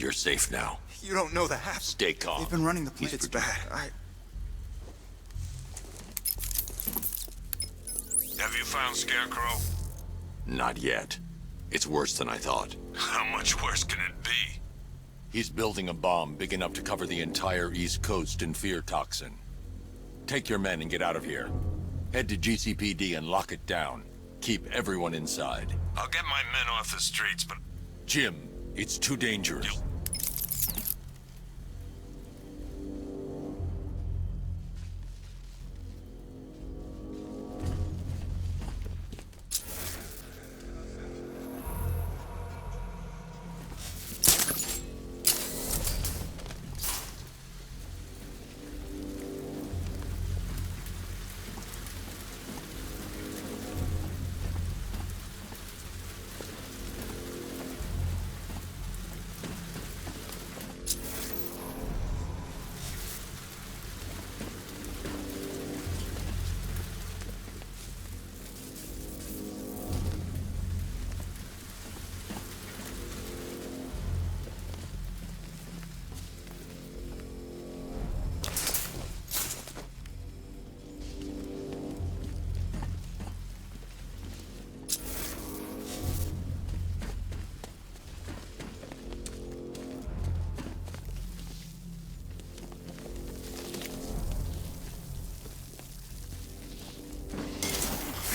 You're safe now. You don't know the half. Stay calm. They've been running the place. He's It's bad. Have you found Scarecrow? Not yet. It's worse than I thought. How much worse can it be? He's building a bomb big enough to cover the entire East Coast in fear toxin. Take your men and get out of here. Head to GCPD and lock it down. Keep everyone inside. I'll get my men off the streets, but... Jim, it's too dangerous.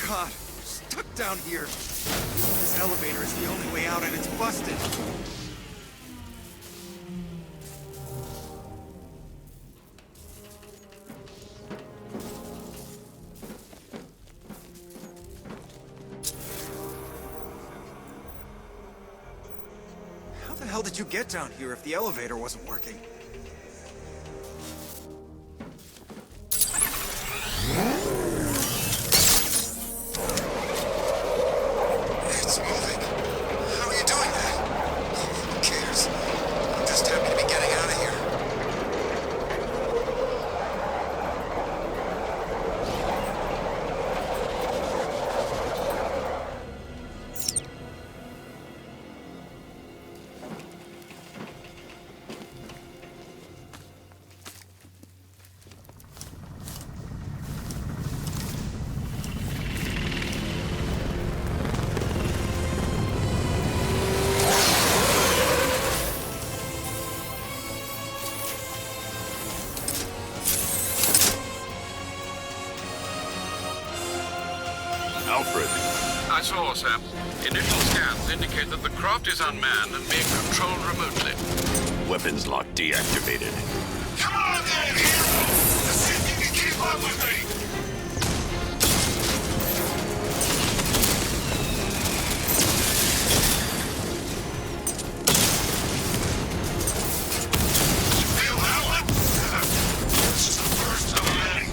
God, we're stuck down here. This elevator is the only way out and it's busted. How the hell did you get down here if the elevator wasn't working? It's moving. How are you doing that? Who cares? I'm just happy to be getting out of here. Alfred, I saw, sir. Initial scans indicate that the craft is unmanned and being controlled remotely. weapons lock deactivated. Come on then, hero! Let's see if you can keep up with me! Feel that one? This is the first of many.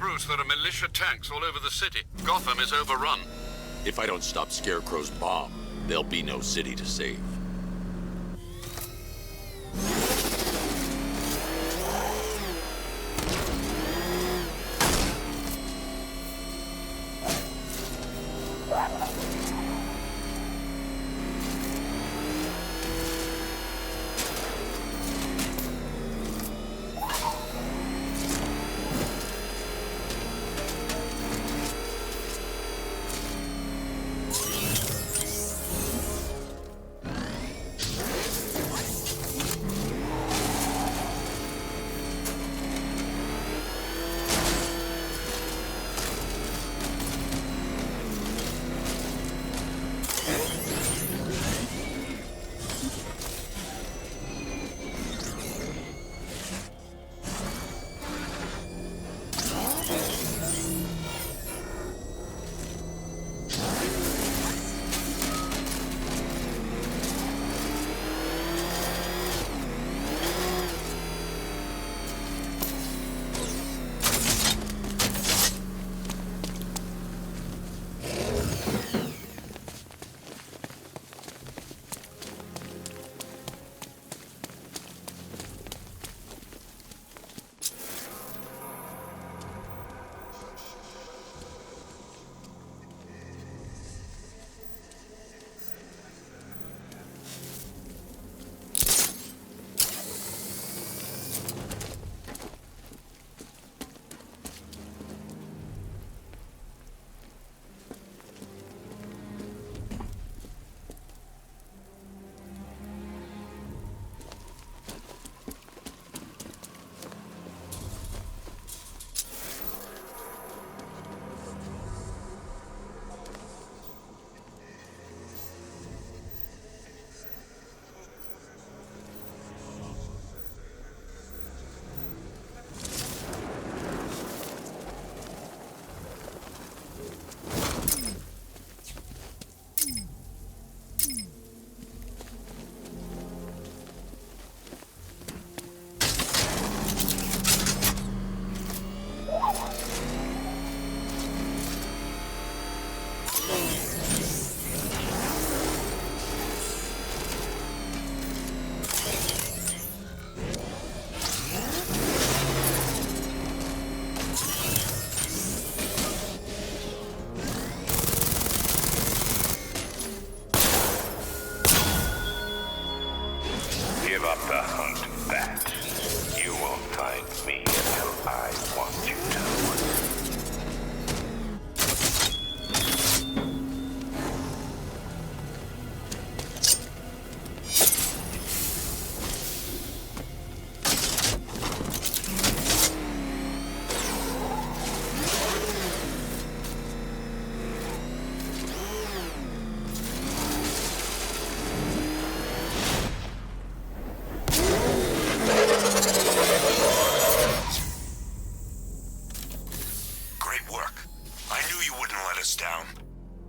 Bruce, there are militia tanks all over the city. Gotham is overrun. If I don't stop Scarecrow's bomb, there'll be no city to save. Give up the hunt, Bat. You won't find me until I want you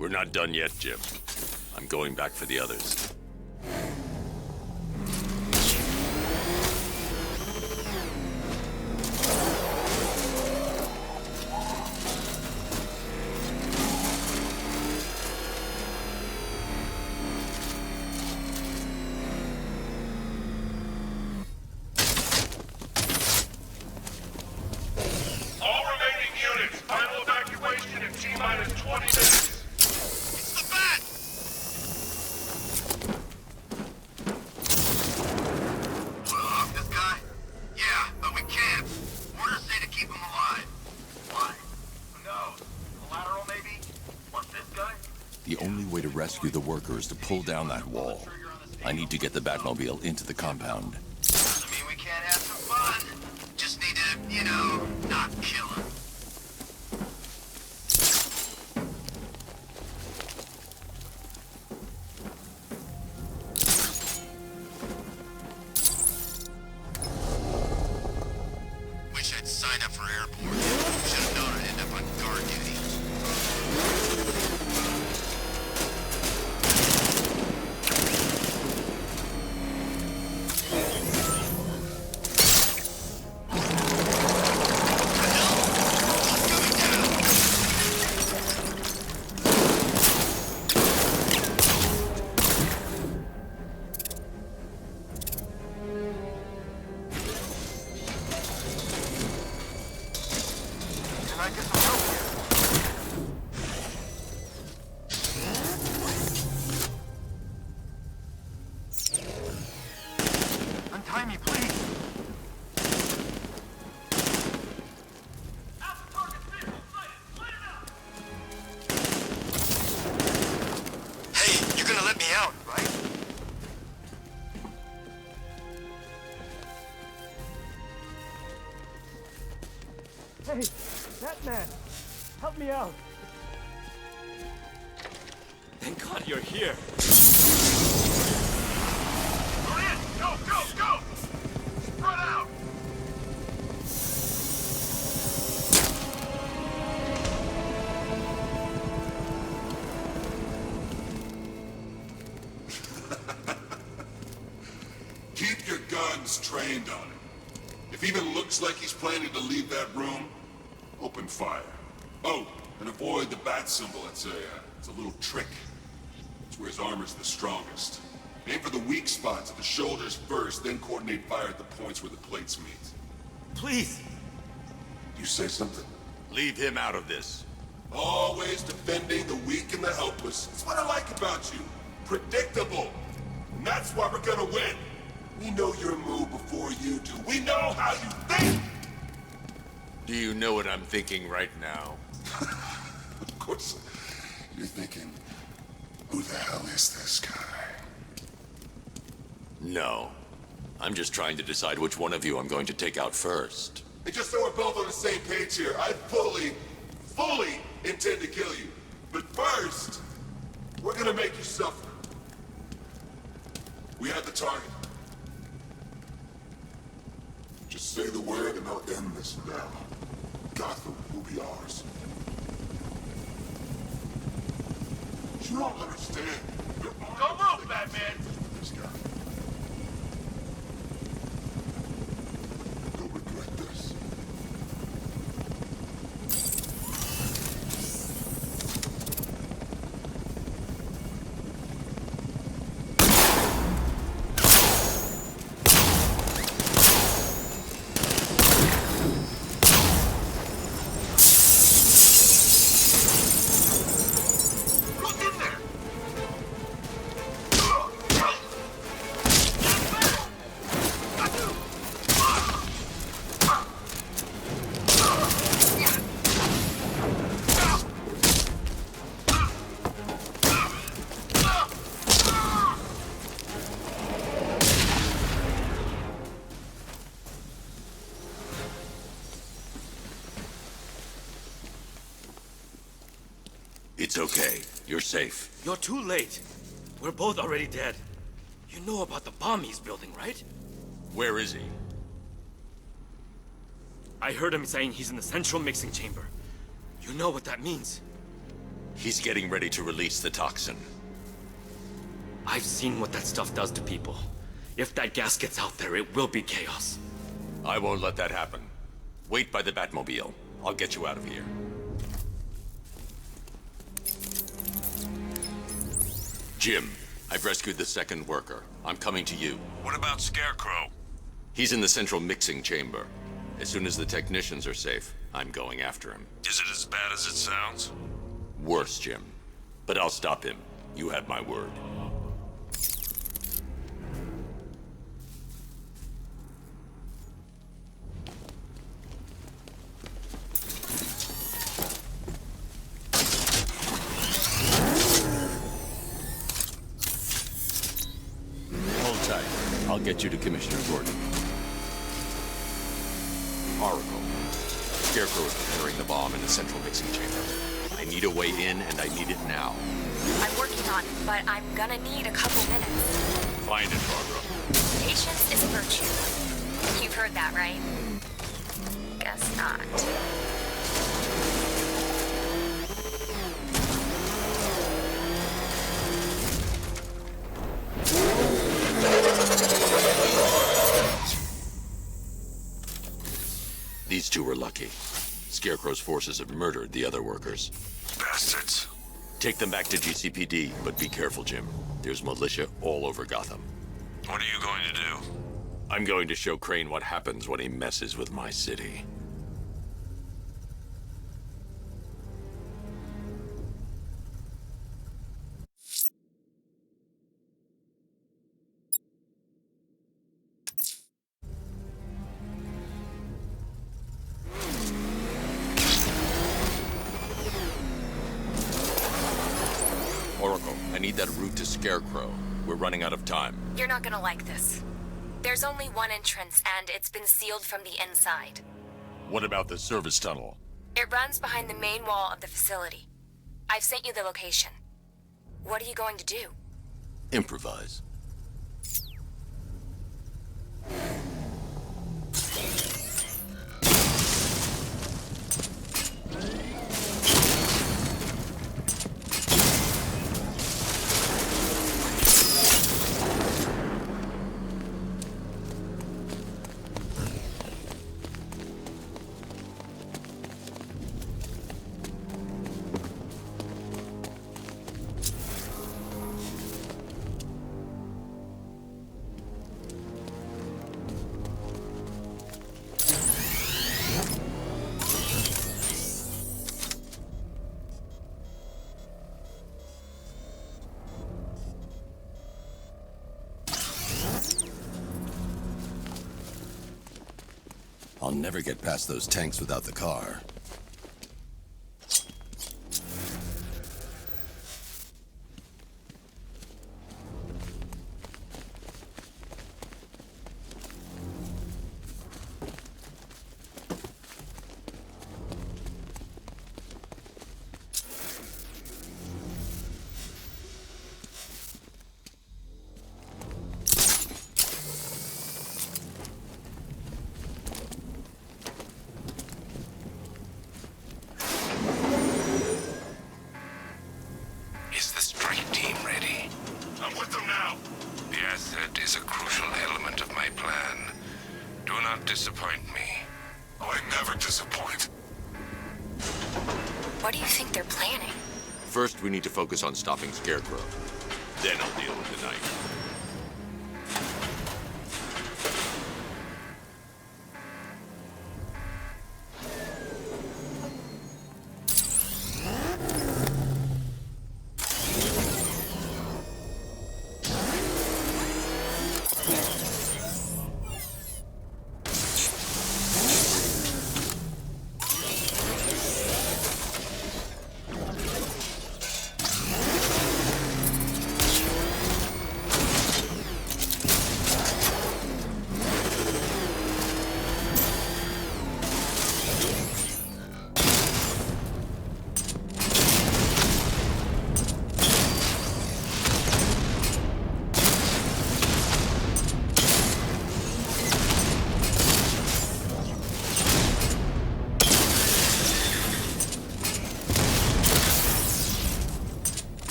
We're not done yet, Jim. I'm going back for the others. All remaining units, final evacuation in T-minus 20 minutes. The only way to rescue the worker is to pull down that wall. I need to get the Batmobile into the compound. Doesn't mean we can't have some fun. Just need to, you know, not kill him. Wish I'd sign up for airport. Should have known I'd end up on guard duty. might get some help here. Untie me, please. Hey, you're gonna let me out, right? Hey, that man! Help me out! Thank God you're here! Go, go, go! Spread out! Keep your guns trained on him. If he even looks like he's planning to leave that room, open fire. Oh, and avoid the bat symbol. It's a little trick. It's where his armor's the strongest. Aim for the weak spots at the shoulders first, then coordinate fire at the points where the plates meet. Please. You say something? Leave him out of this. Always defending the weak and the helpless. That's what I like about you. Predictable. And that's why we're gonna win. We know your move before you do. We know how you think! Do you know what I'm thinking right now? Of course, you're thinking, who the hell is this guy? No. I'm just trying to decide which one of you I'm going to take out first. And just so we're both on the same page here, I fully intend to kill you. But first, we're gonna make you suffer. We have the target. Just say the word and I'll end this now. Gotham will be ours. You don't understand. Don't move, Batman! This guy. You'll regret this. It's okay. You're safe. You're too late. We're both already dead. You know about the bomb he's building, right? Where is he? I heard him saying he's in the central mixing chamber. You know what that means. He's getting ready to release the toxin. I've seen what that stuff does to people. If that gas gets out there, it will be chaos. I won't let that happen. Wait by the Batmobile. I'll get you out of here. Jim, I've rescued the second worker. I'm coming to you. What about Scarecrow? He's in the central mixing chamber. As soon as the technicians are safe, I'm going after him. Is it as bad as it sounds? Worse, Jim. But I'll stop him. You have my word. Hold tight. I'll get you to Commissioner Gordon. Oracle. Scarecrow is preparing the bomb in the central mixing chamber. I need a way in, and I need it now. I'm working on it, but I'm gonna need a couple minutes. Find it, Barbara. Patience is a virtue. You've heard that, right? Guess not. These two were lucky. Scarecrow's forces have murdered the other workers. Bastards. Take them back to GCPD, but be careful, Jim. There's militia all over Gotham. What are you going to do? I'm going to show Crane what happens when he messes with my city. need that route to Scarecrow. We're running out of time. You're not gonna like this. There's only one entrance, and it's been sealed from the inside. What about the service tunnel? It runs behind the main wall of the facility. I've sent you the location. What are you going to do? Improvise. I'll never get past those tanks without the car. Is the strike team ready? I'm with them now. The asset is a crucial element of my plan. Do not disappoint me. I never disappoint. What do you think they're planning? First, we need to focus on stopping Scarecrow. Then I'll deal with the knight.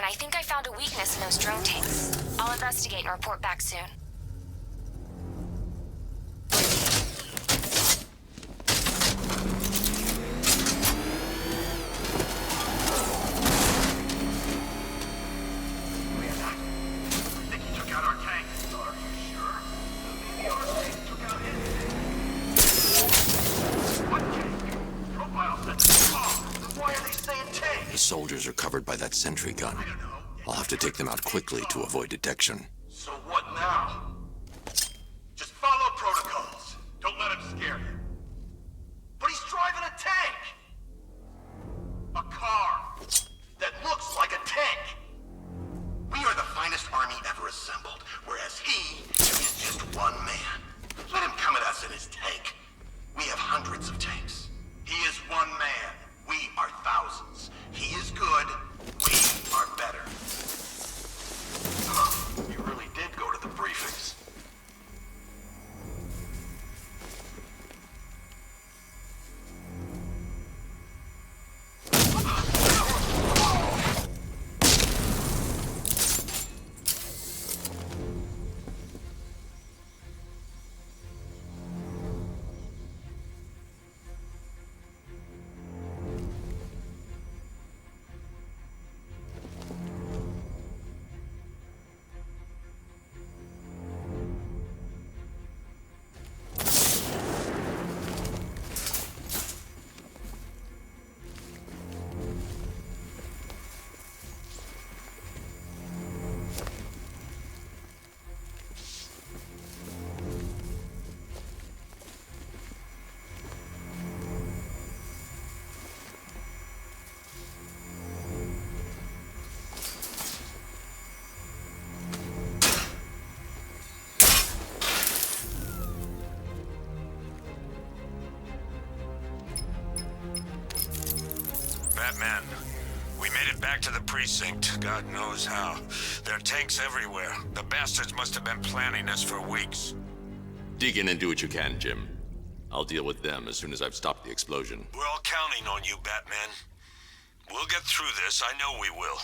I think I found a weakness in those drone tanks. I'll investigate and report back soon. The soldiers are covered by that sentry gun. I'll have to take them out quickly to avoid detection. So what now? Just follow protocols. Don't let him scare you. But he's driving a tank! A car that looks like a tank! We are the finest army ever assembled, whereas he is just one man. Let him come at us in his tank. We have hundreds of tanks. He is one man. We are thousands. He is good. We are better. You really Batman. We made it back to the precinct, God knows how. There are tanks everywhere. The bastards must have been planning this for weeks. Dig in and do what you can, Jim. I'll deal with them as soon as I've stopped the explosion. We're all counting on you, Batman. We'll get through this, I know we will.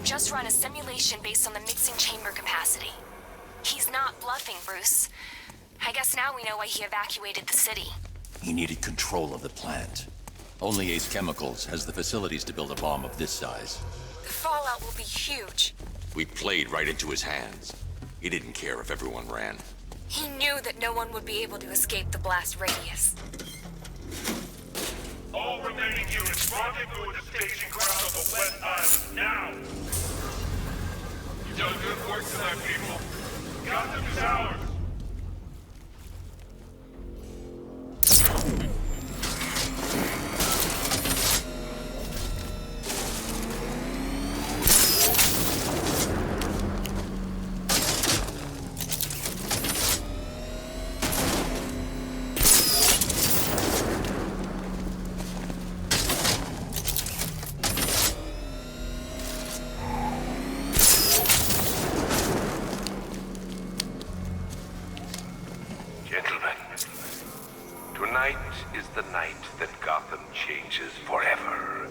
Just run a simulation based on the mixing chamber capacity. He's not bluffing, Bruce. I guess now we know why he evacuated the city. He needed control of the plant. Only Ace Chemicals has the facilities to build a bomb of this size. The fallout will be huge. We played right into his hands. He didn't care if everyone ran. He knew that no one would be able to escape the blast radius. All remaining units rendezvous at the staging ground of the West Island now! You've done good work tonight, people. Gotham is ours! Tonight is the night that Gotham changes forever.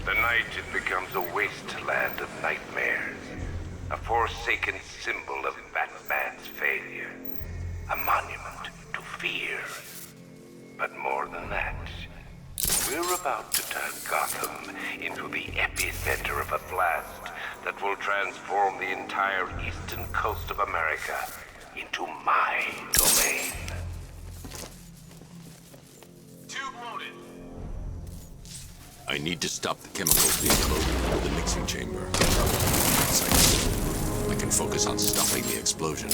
The night it becomes a wasteland of nightmares. A forsaken symbol of Batman's failure. A monument to fear. But more than that, we're about to turn Gotham into the epicenter of a blast that will transform the entire eastern coast of America into my domain. Tube loaded. I need to stop the chemicals being loaded into the mixing chamber. Once I can focus on stopping the explosion.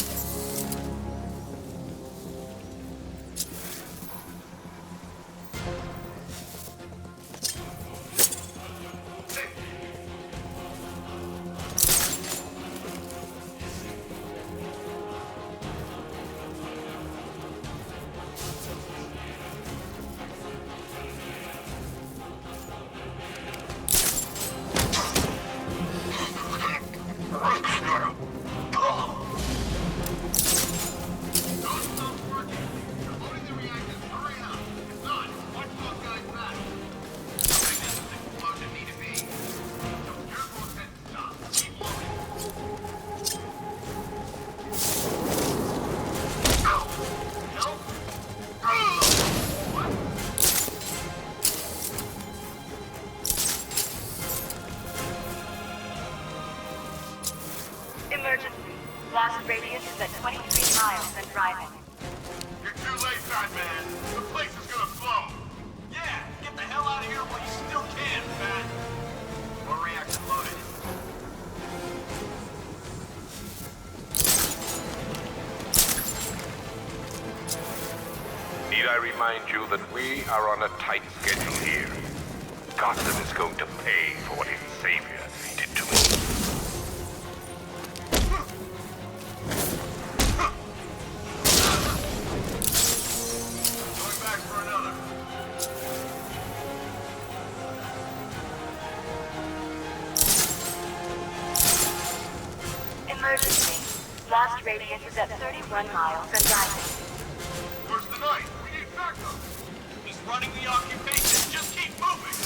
Emergency. Blast radius is at 23 miles and driving. You're too late, Batman. The place is gonna blow. Yeah, get the hell out of here while you still can, Bat. More reactor loaded. Need I remind you that we are on a tight schedule here? Gotham is going to pay for what its savior did to me. Going back for another. Emergency. Blast radius is at 31 miles and driving. Where's the knight? We need backup. He's running the occupation. Just keep moving.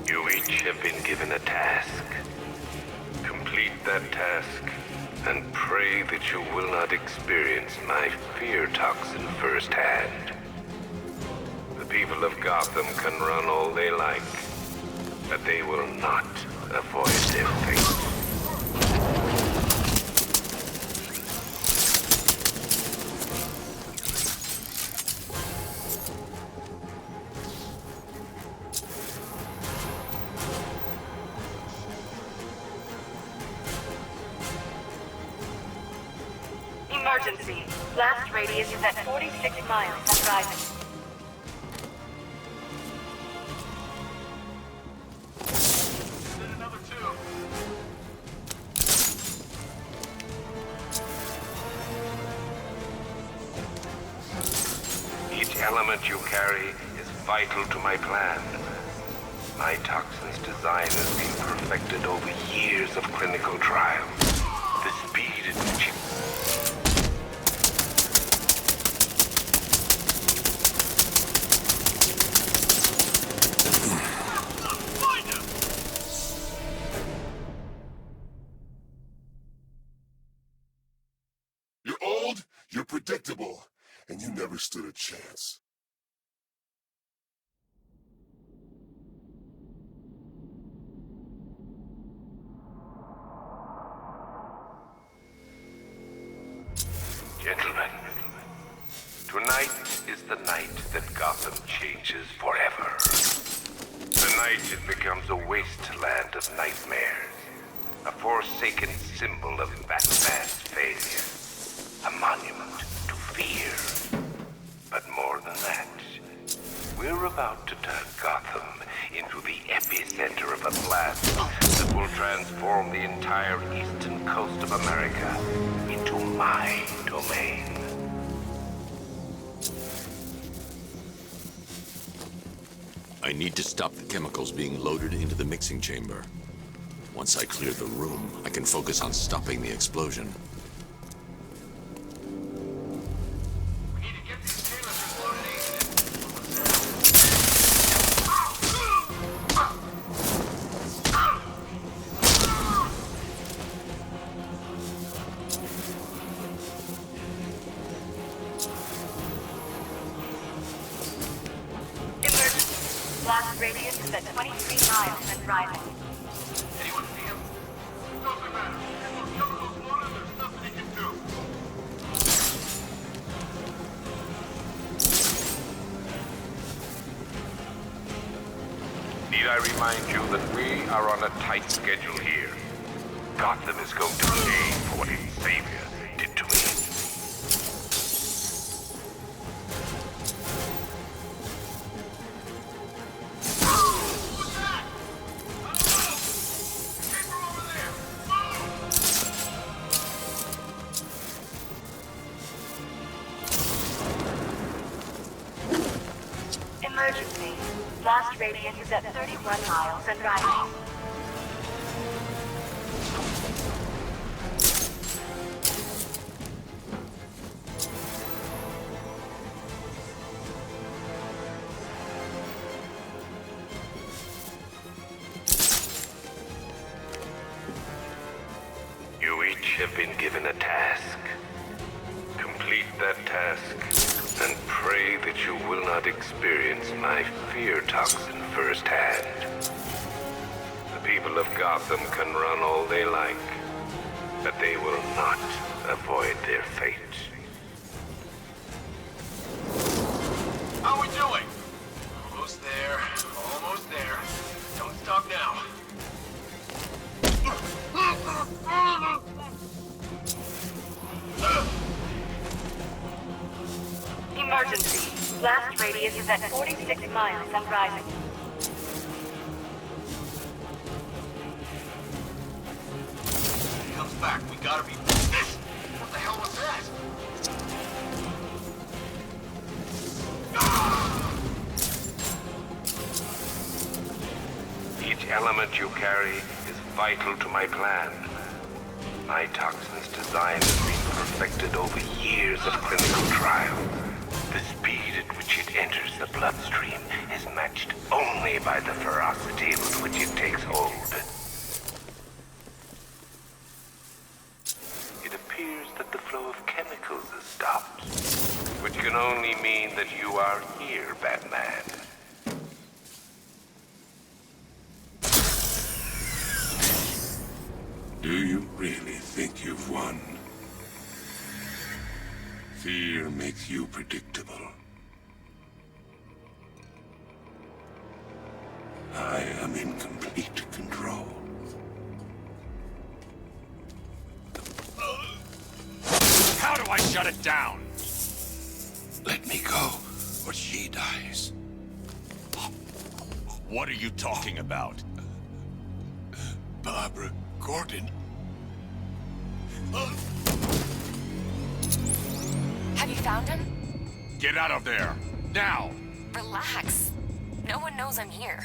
You each have been given a task. Complete that task, and pray that you will not experience my fear toxin firsthand. The people of Gotham can run all they like, but they will not avoid their fate. Emergency. Blast radius is at 46 miles and driving. Then another two. Each element you carry is vital to my plan. My toxin's design has been perfected over years of clinical trials. The speed at which it... Find him! You're old, you're predictable, and you never stood a chance. Gentlemen, tonight is the night that Gotham changes forever. The night it becomes a wasteland of nightmares, a forsaken symbol of Batman's failure, a monument to fear. But more than that, we're about to turn Gotham into the epicenter of a blast that will transform the entire eastern coast of America into my domain. I need to stop the chemicals being loaded into the mixing chamber. Once I clear the room, I can focus on stopping the explosion. We need to get these canisters loaded ASAP. Blast radius is at 23 miles and rising. Anyone see him? Doesn't matter. If those chemicals loaded, there's nothing he can do. Need I remind you that we are on a tight schedule here? Gotham is going to pay for what its savior did to me. Emergency. Blast radius is at 31 miles and rising. You each have been given a task. Complete that task, and pray that you will not experience my fear toxin firsthand. The people of Gotham can run all they like, but they will not avoid their fate. How we doing? Almost there. Almost there. Don't stop now. Emergency. Blast radius is at 46 miles and rising. He comes back. We gotta be... What the hell was that? Each element you carry is vital to my plan. My toxin's design has been perfected over years of clinical trial. The speed at which it enters the bloodstream is matched only by the ferocity with which it takes hold. It appears that the flow of chemicals has stopped, which can only mean that you are here, Batman. Do you really think you've won? Fear makes you predictable. I am in complete control. How do I shut it down? Let me go, or she dies. What are you talking about? Barbara Gordon. Have you found him? Get out of there! Now! Relax. No one knows I'm here.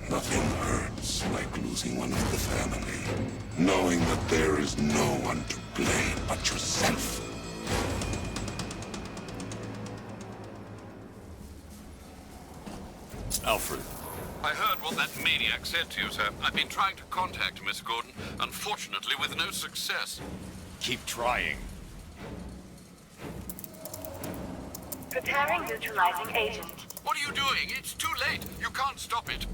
Nothing hurts like losing one of the family. Knowing that there is no one to blame but yourself. Alfred. I heard what that maniac said to you, sir. I've been trying to contact Miss Gordon, unfortunately with no success. Keep trying. Preparing neutralizing agent. What are you doing? It's too late. You can't stop it.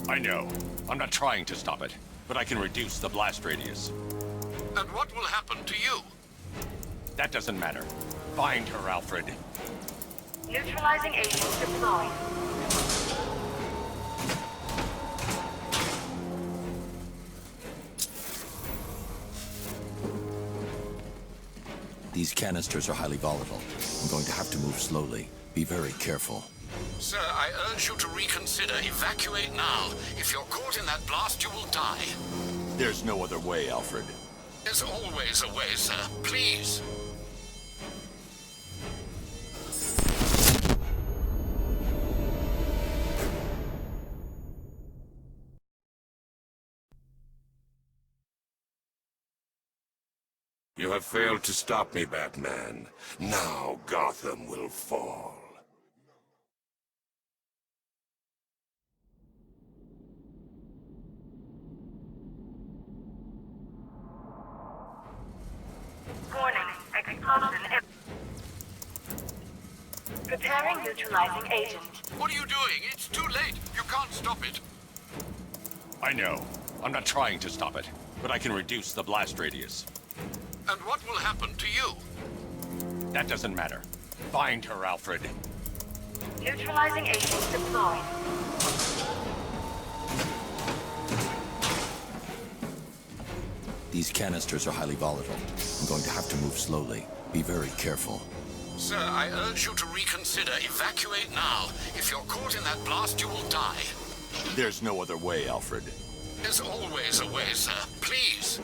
I know. I'm not trying to stop it, but I can reduce the blast radius. And what will happen to you? That doesn't matter. Find her, Alfred. Neutralizing agent deployed. These canisters are highly volatile. I'm going to have to move slowly. Be very careful. Sir, I urge you to reconsider. Evacuate now. If you're caught in that blast, you will die. There's no other way, Alfred. There's always a way, sir. Please. You have failed to stop me, Batman. Now Gotham will fall. Warning. Preparing neutralizing agent. What are you doing? It's too late. You can't stop it. I know. I'm not trying to stop it, but I can reduce the blast radius. And what will happen to you? That doesn't matter. Find her, Alfred. Neutralizing agent deployed. These canisters are highly volatile. I'm going to have to move slowly. Be very careful. Sir, I urge you to reconsider. Evacuate now. If you're caught in that blast, you will die. There's no other way, Alfred. There's always a way, sir. Please.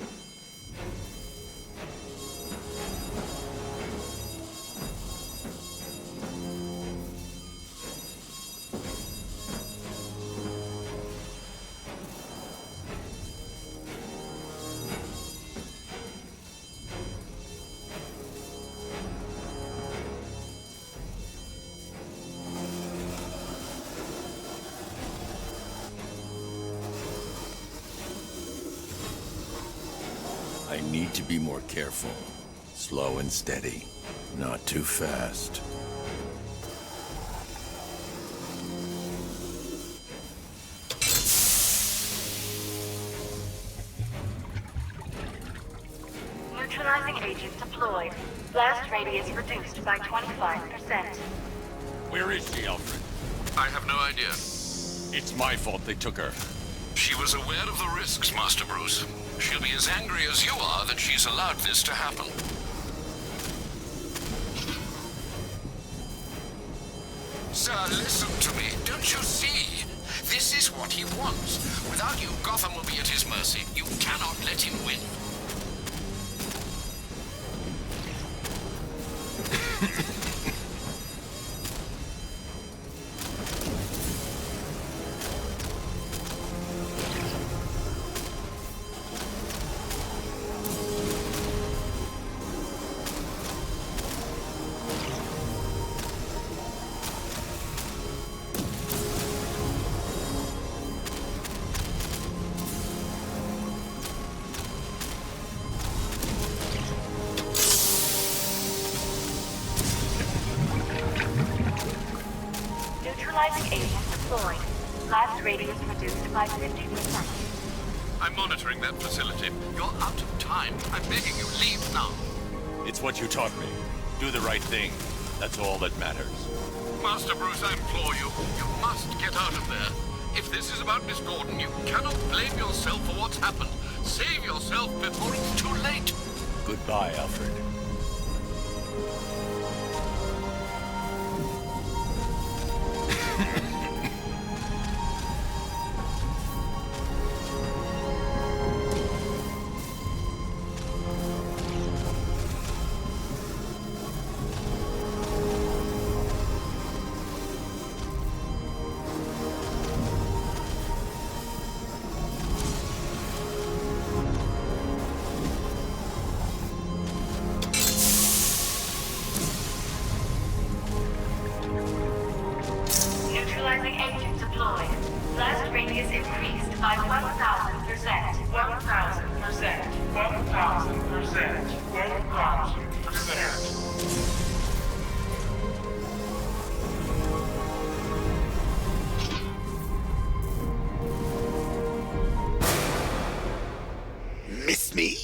I need to be more careful. Slow and steady. Not too fast. Neutralizing agent deployed. Blast radius reduced by 25%. Where is she, Alfred? I have no idea. It's my fault they took her. She was aware of the risks, Master Bruce. She'll be as angry as you are that she's allowed this to happen. Sir, listen to me. Don't you see? This is what he wants. Without you, Gotham will be at his mercy. You cannot let him win. Neutralizing agent deployed. Blast radius reduced by 50%. I'm monitoring that facility. You're out of time. I'm begging you, leave now. It's what you taught me. Do the right thing. That's all that matters. Master Bruce, I implore you. You must get out of there. If this is about Miss Gordon, you cannot blame yourself for what's happened. Save yourself before it's too late. Goodbye, Alfred. Neutralizing agent deployed. Blast radius increased by 1,000%. 1,000%. 1,000%. 1,000%. Miss me?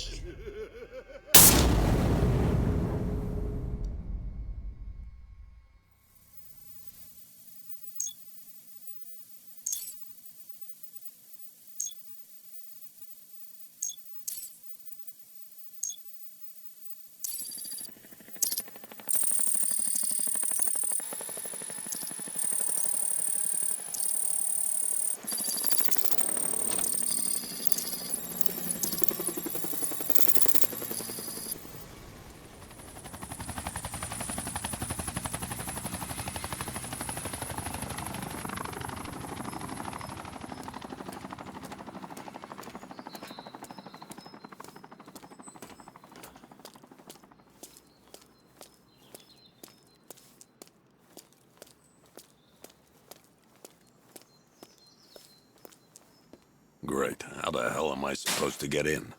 Great. How the hell am I supposed to get in?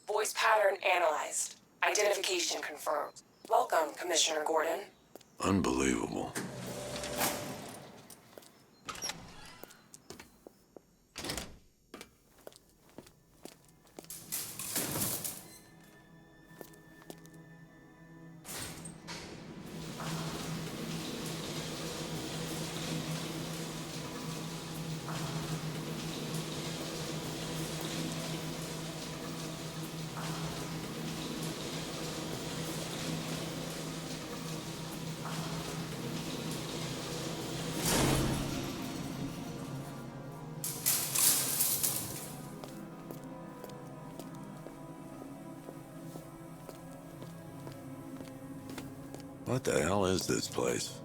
Voice pattern analyzed. Identification confirmed. Welcome, Commissioner Gordon. Unbelievable. What the hell is this place?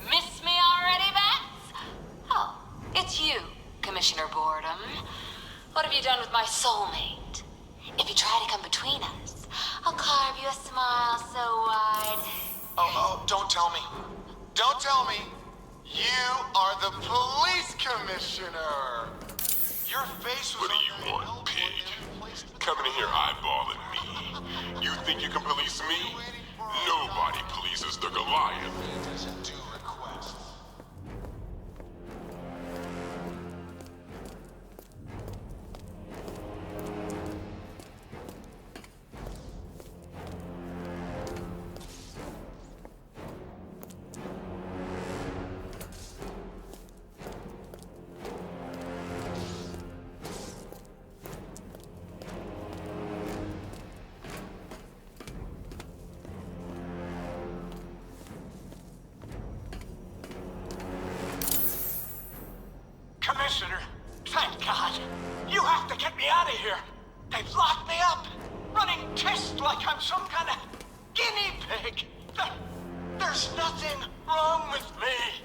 Miss me already, Bats? Oh, it's you, Commissioner Boredom. What have you done with my soulmate? If you try to come between us, I'll carve you a smile so wide. Oh, don't tell me. Don't tell me. You are the police commissioner. Your face was What do you want, pig? Coming in here eyeballing me. You think you can police me? Nobody polices the Goliath. Commissioner, thank God. You have to get me out of here. They've locked me up, running tests like I'm some kind of guinea pig. There's nothing wrong with me.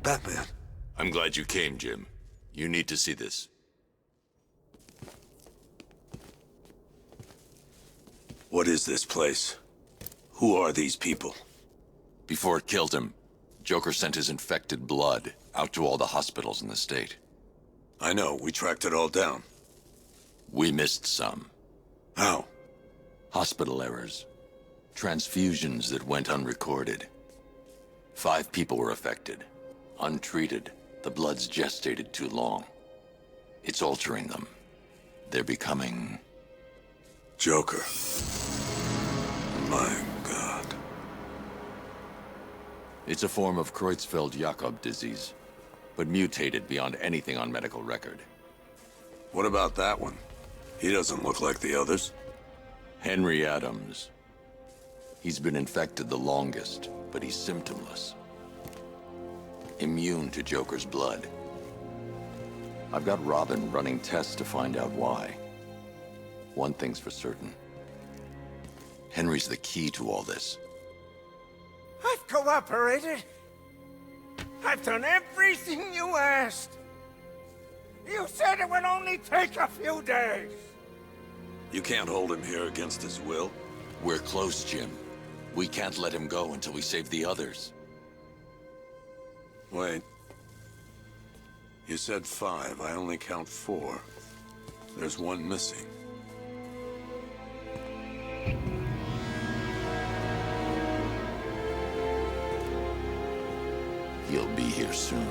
Batman. I'm glad you came, Jim. You need to see this. What is this place? Who are these people? Before it killed him, Joker sent his infected blood out to all the hospitals in the state. I know, we tracked it all down. We missed some. How? Hospital errors. Transfusions that went unrecorded. 5 people were affected. Untreated, the blood's gestated too long. It's altering them. They're becoming... Joker. My God. It's a form of Creutzfeldt-Jakob disease, but mutated beyond anything on medical record. What about that one? He doesn't look like the others. Henry Adams. He's been infected the longest, but he's symptomless. Immune to Joker's blood. I've got Robin running tests to find out why. One thing's for certain. Henry's the key to all this. I've cooperated. I've done everything you asked. You said it would only take a few days. You can't hold him here against his will. We're close, Jim. We can't let him go until we save the others. Wait. You said 5. I only count 4. There's one missing. He'll be here soon.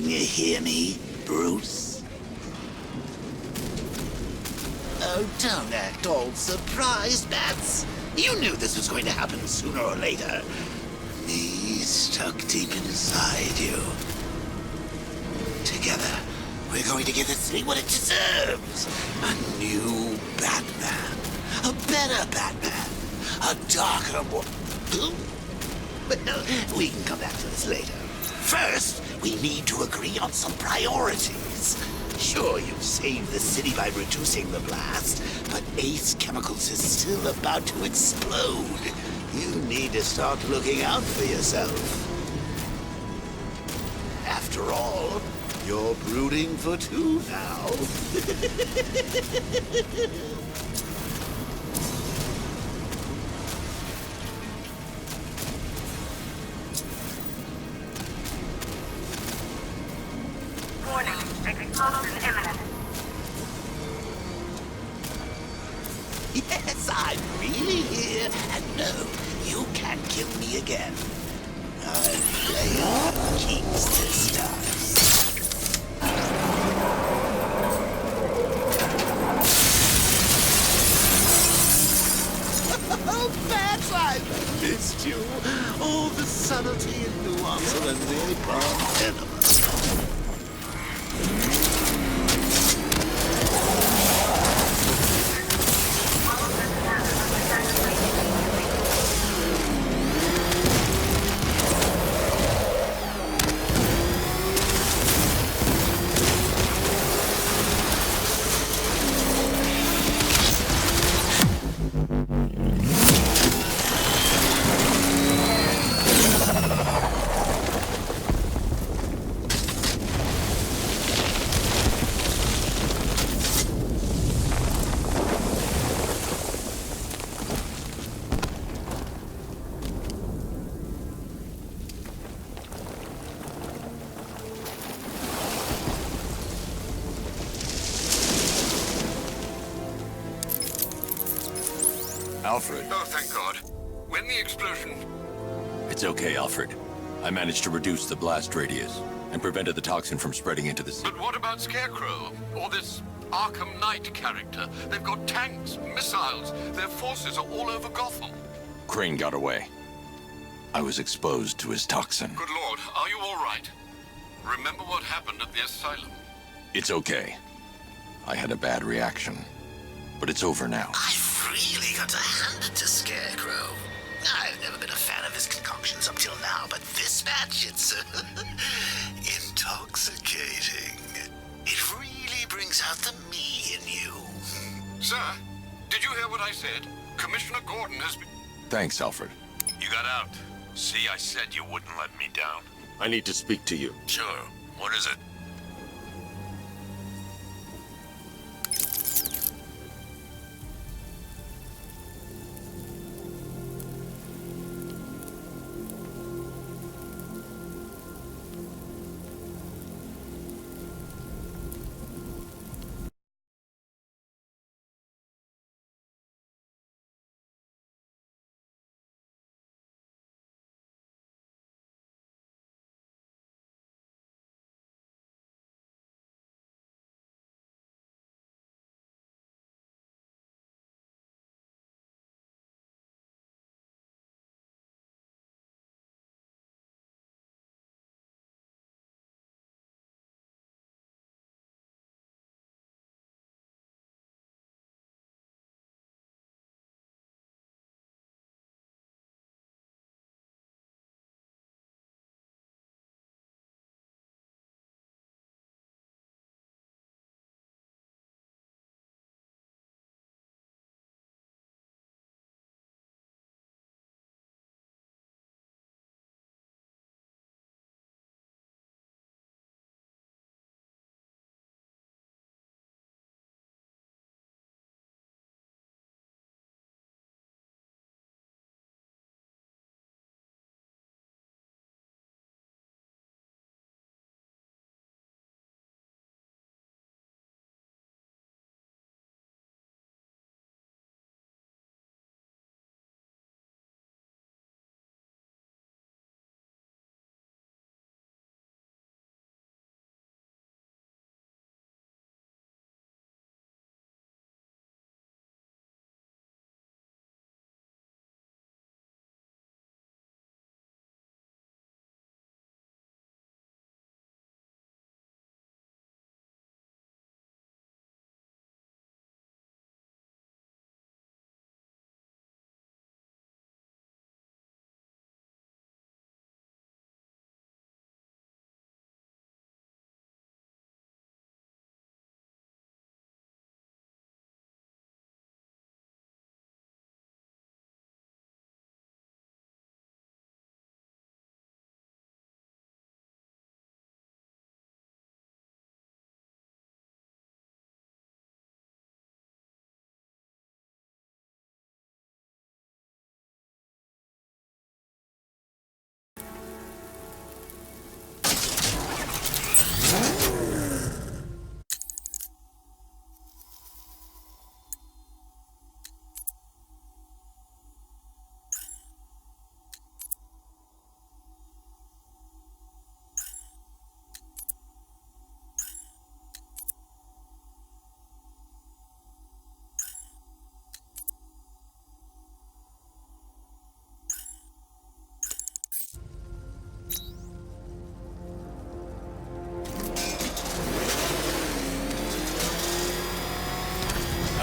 Can you hear me, Bruce? Oh, don't act all surprised, Bats. You knew this was going to happen sooner or later. Me stuck deep inside you. Together, we're going to give the city what it deserves. A new Batman. A better Batman. A darker one. Well, we can come back to this later. First, we need to agree on some priorities. Sure, you've saved the city by reducing the blast, but Ace Chemicals is still about to explode. You need to start looking out for yourself. After all, you're brooding for two now. Warning, explosion imminent. Yes, I'm really here, and no, you can't kill me again. I'm playing keeps this time. Oh, Bats, I've missed you. All the subtlety and nuance of a napalm enema. Alfred. Oh, thank God. When the explosion... It's okay, Alfred. I managed to reduce the blast radius and prevented the toxin from spreading into the city. But what about Scarecrow? Or this Arkham Knight character? They've got tanks, missiles. Their forces are all over Gotham. Crane got away. I was exposed to his toxin. Good Lord, are you all right? Remember what happened at the asylum? It's okay. I had a bad reaction. But it's over now. I've really got to hand it to Scarecrow. I've never been a fan of his concoctions up till now, but this batch, it's intoxicating. It really brings out the me in you. Sir, did you hear what I said? Commissioner Gordon has been... Thanks, Alfred. You got out. See, I said you wouldn't let me down. I need to speak to you. Sure. What is it?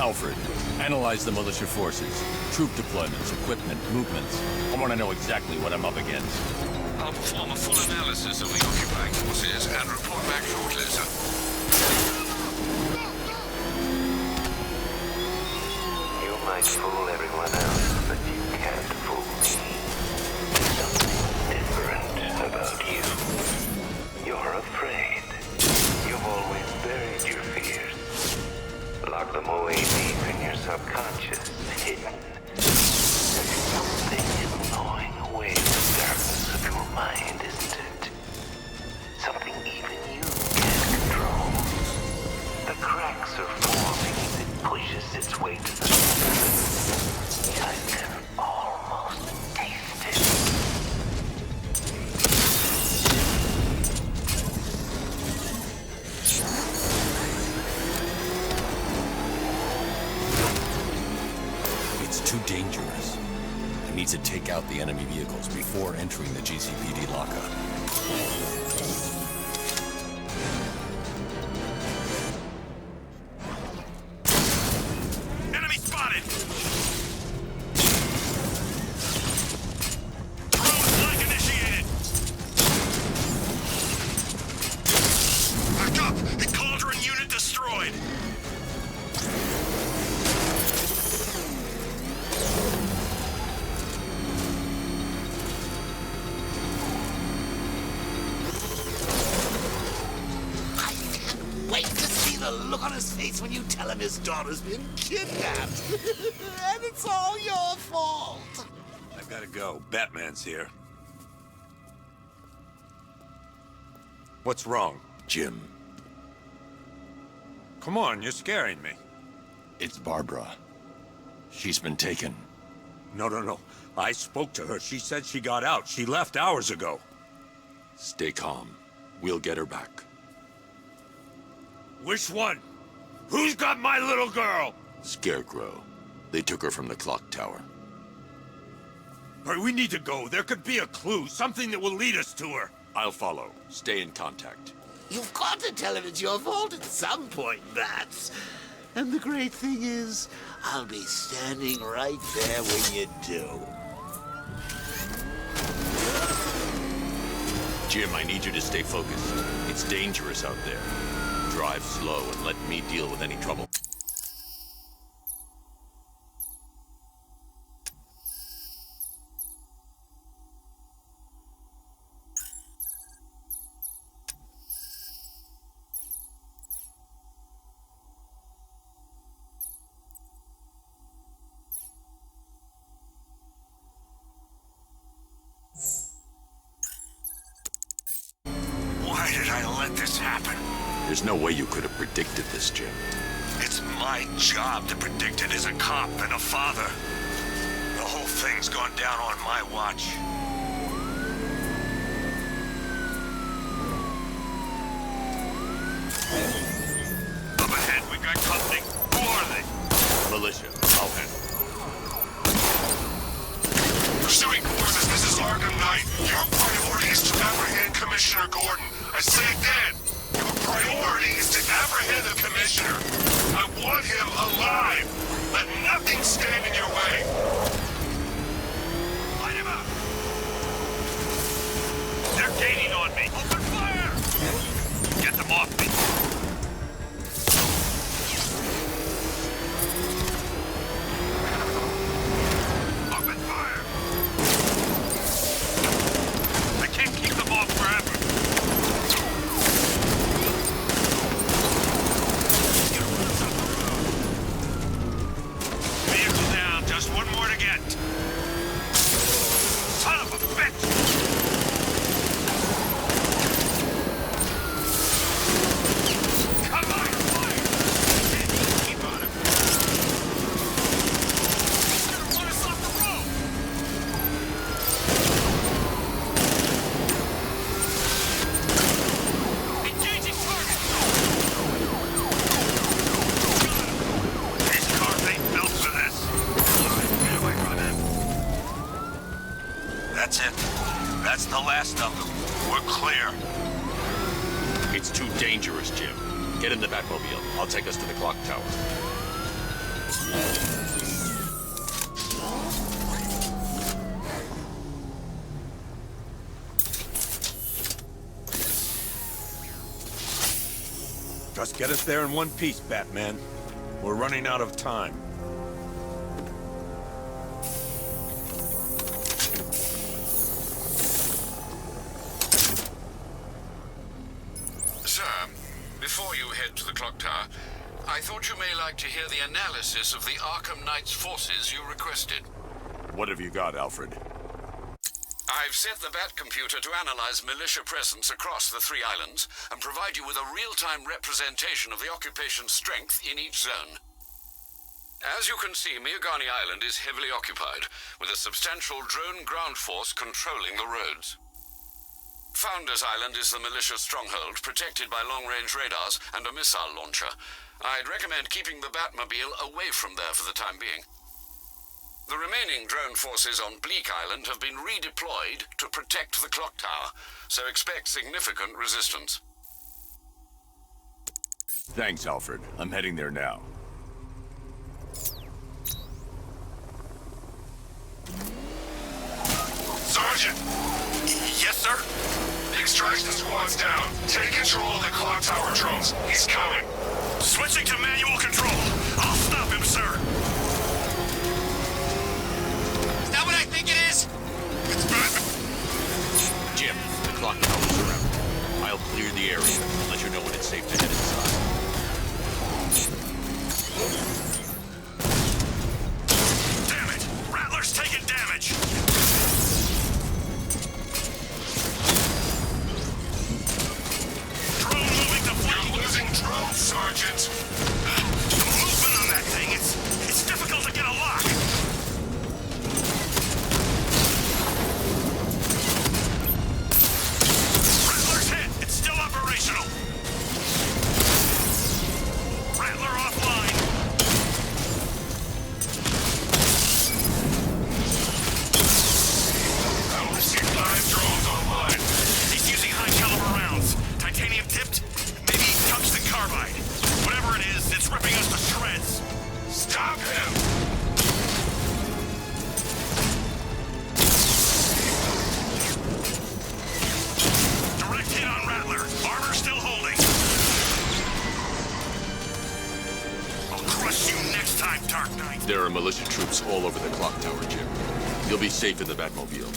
Alfred, analyze the militia forces, troop deployments, equipment, movements. I want to know exactly what I'm up against. I'll perform a full analysis of the occupying forces and report back shortly, sir. You might fool everyone else, but you can't fool me. Something different about you. You're afraid. You've always buried your fears. Lock them away deep in your subconscious, hidden. There's something gnawing away at the darkness of your mind, isn't it? Something even you can't control. The cracks are forming as it pushes its way to the surface. I can almost taste it. It's too dangerous. I need to take out the enemy vehicles before entering the GCPD lockup. Enemy spotted! Drone flank initiated! Back up! The Cauldron unit destroyed! Wait to see the look on his face when you tell him his daughter's been kidnapped. And it's all your fault. I've gotta go. Batman's here. What's wrong? Jim, Come on, you're scaring me. it's Barbara. She's been taken. No. I spoke to her. She said she got out. She left hours ago. Stay calm. We'll get her back. Which one? Who's got my little girl? Scarecrow. They took her from the clock tower. All right, we need to go. There could be a clue, something that will lead us to her. I'll follow. Stay in contact. You've got to tell him it's your fault at some point, Bats. And the great thing is, I'll be standing right there when you do. Jim, I need you to stay focused. It's dangerous out there. Drive slow and let me deal with any trouble. Why did I let this happen? There's no way you could have predicted this, Jim. It's my job to predict it as a cop and a father. The whole thing's gone down on my watch. Up ahead, we got company. Who are they? Militia, I'll handle. Pursuing coordinates, this is Arkham Knight. Your priority is to apprehend Commissioner Gordon. I say again, your priority is to apprehend the Commissioner. I want him alive. Let nothing stand in your way. Light him up! They're gaining on me. Open fire! Get them off me. Open fire! I can't keep them off forever. Vehicle down, just one more to get. Son of a bitch! Come on, fire! Keep on him. He's gonna run us off the road! Engaging target! These cars ain't built for this. Get away from him. That's it. That's the last of them. We're clear. It's too dangerous, Jim. Get in the Batmobile. I'll take us to the clock tower. Just get us there in one piece, Batman. We're running out of time. Sir, before you head to the clock tower, I thought you may like to hear the analysis of the Arkham Knight's forces you requested. What have you got, Alfred? I've set the Bat computer to analyze militia presence across the 3 islands and provide you with a real-time representation of the occupation's strength in each zone. As you can see, Miagani Island is heavily occupied, with a substantial drone ground force controlling the roads. Founders Island is the militia stronghold, protected by long-range radars and a missile launcher. I'd recommend keeping the Batmobile away from there for the time being. The remaining drone forces on Bleak Island have been redeployed to protect the clock tower, so expect significant resistance. Thanks, Alfred. I'm heading there now. Sergeant! Yes, sir? The extraction squad's down. Take control of the clock tower drones. He's coming. Switching to manual control. I'll stop him, sir. Is that what I think it is? It's Batman. Jim, the clock tower's around. I'll clear the area and let you know when it's safe to head inside. Damn it! Rattler's taking damage! Drone moving to flank! You're losing drones, Sergeant. The movement on that thing, it's difficult to get a lock! Rattler's hit! It's still operational! Rattler offline! I only see 5 drones online. He's using high-caliber rounds. Titanium tipped? Maybe tungsten carbide. Whatever it is, it's ripping us to shreds. Stop him! Direct hit on Rattler. Armor still holding. I'll crush you next time, Dark Knight. There are militia troops all over the clock tower, Jim. You'll be safe in the Batmobile.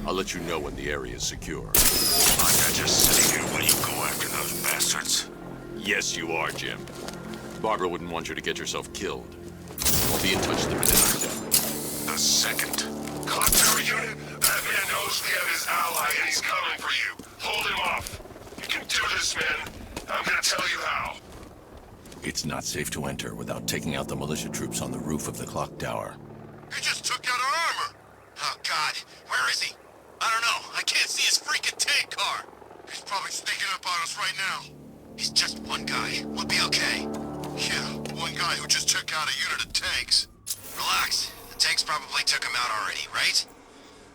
I'll let you know when the area is secure. I got you sitting here while you go after those bastards. Yes, you are, Jim. Barbara wouldn't want you to get yourself killed. I'll be in touch the minute I'm done. The second. Clock tower unit, Batman knows we have his ally and he's coming for you. Hold him off. You can do this, man. I'm gonna tell you how. It's not safe to enter without taking out the militia troops on the roof of the clock tower. He just took out our armor. Oh, God. Where is he? I don't know. I can't see his freaking tank car. He's probably sneaking up on us right now. He's just one guy. We'll be okay. Yeah, one guy who just took out a unit of tanks. Relax. The tanks probably took him out already, right?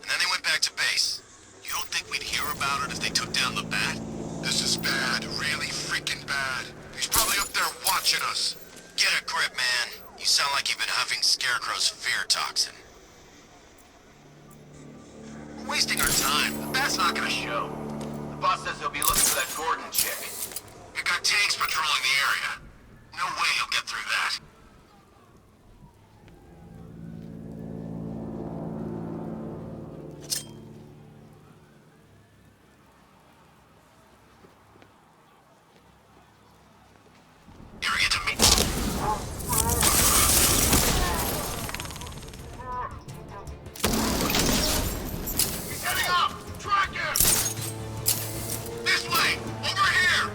And then they went back to base. You don't think we'd hear about it if they took down the Bat? This is bad. Really freaking bad. He's probably up there watching us. Get a grip, man. You sound like you've been huffing Scarecrow's fear toxin. We're wasting our time. The Bat's not gonna show. The boss says he'll be looking for that Gordon chick. We've got tanks patrolling the area. No way he'll get through that. Area to meet. He's heading up! Track him! This way! Over here!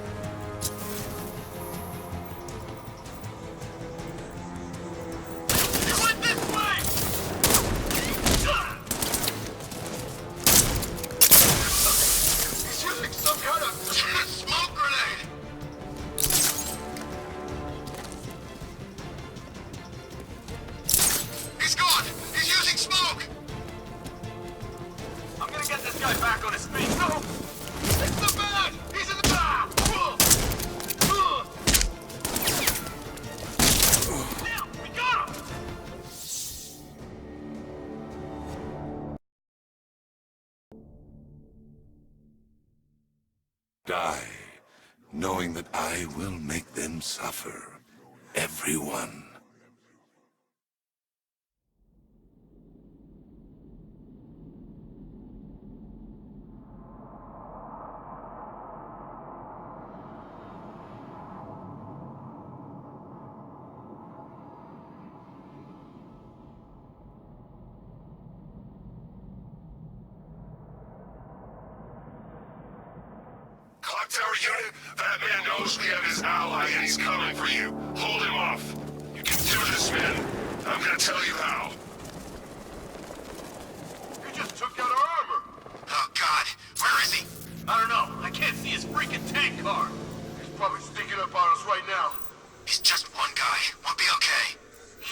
He went this way! He's using some kind of smoke grenade! He's gone! He's using smoke! I'm gonna get this guy back on his feet. No! It's the Bat! He's in the back! Now! We got him! Die, knowing that I will make them suffer. Everyone. Clock tower unit, that man knows we have his ally and he's coming for you. Hold him off. You can do this, man. I'm gonna tell you how. You just took out our armor. Oh, God. Where is he? I don't know. I can't see his freaking tank car. He's probably sneaking up on us right now. He's just one guy. We'll be okay.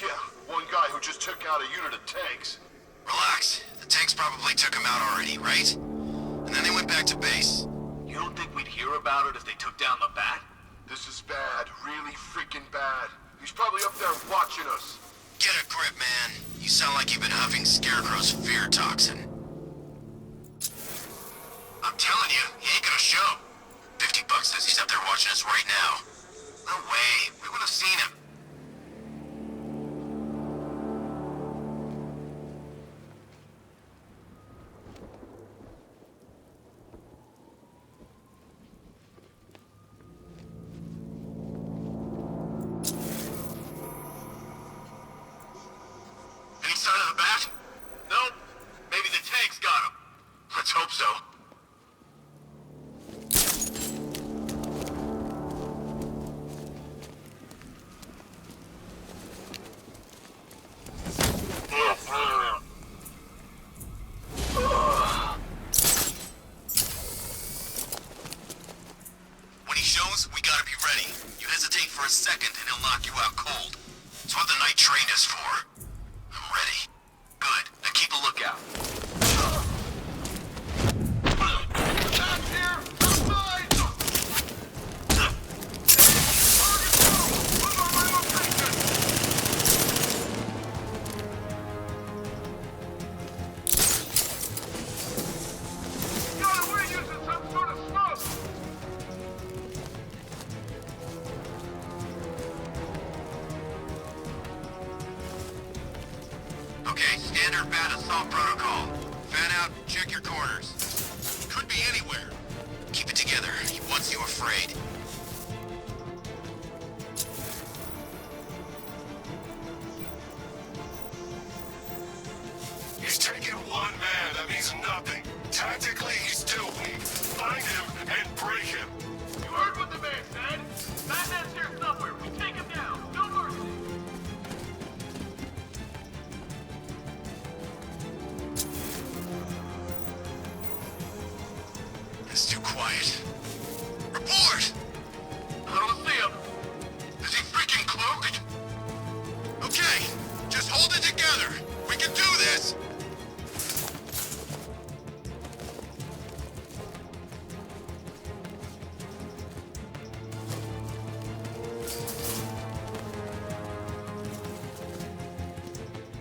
Yeah, one guy who just took out a unit of tanks. Relax. The tanks probably took him out already, right? And then they went back to base. You don't think we'd hear about it if they took down the bat? This is bad. Really freaking bad. He's probably up there watching us. Get a grip, man. You sound like you've been huffing Scarecrow's fear toxin. I'm telling you, he ain't gonna show. $50 says he's up there watching us right now. No way. We would have seen him. Any sign of the bat? Nope. Maybe the tanks got him. Let's hope so. When he shows, we gotta be ready. You hesitate for a second and he'll knock you out cold. It's what the night trained us for. I'm ready. Good. Now keep a lookout. Back here! Outside! Target down! Move on my location! Got away using some sort of smoke! Okay, standard bat assault protocol. Fan out, check your corners. Could be anywhere. Keep it together. He wants you afraid. He's taking one man. That means nothing. Tactically, he's still weak. Find him and break him. You heard what the man said? Batman's here somewhere. We take him down. No mercy. It's too quiet. Report! I don't see him. Is he freaking cloaked? Okay, just hold it together. We can do this.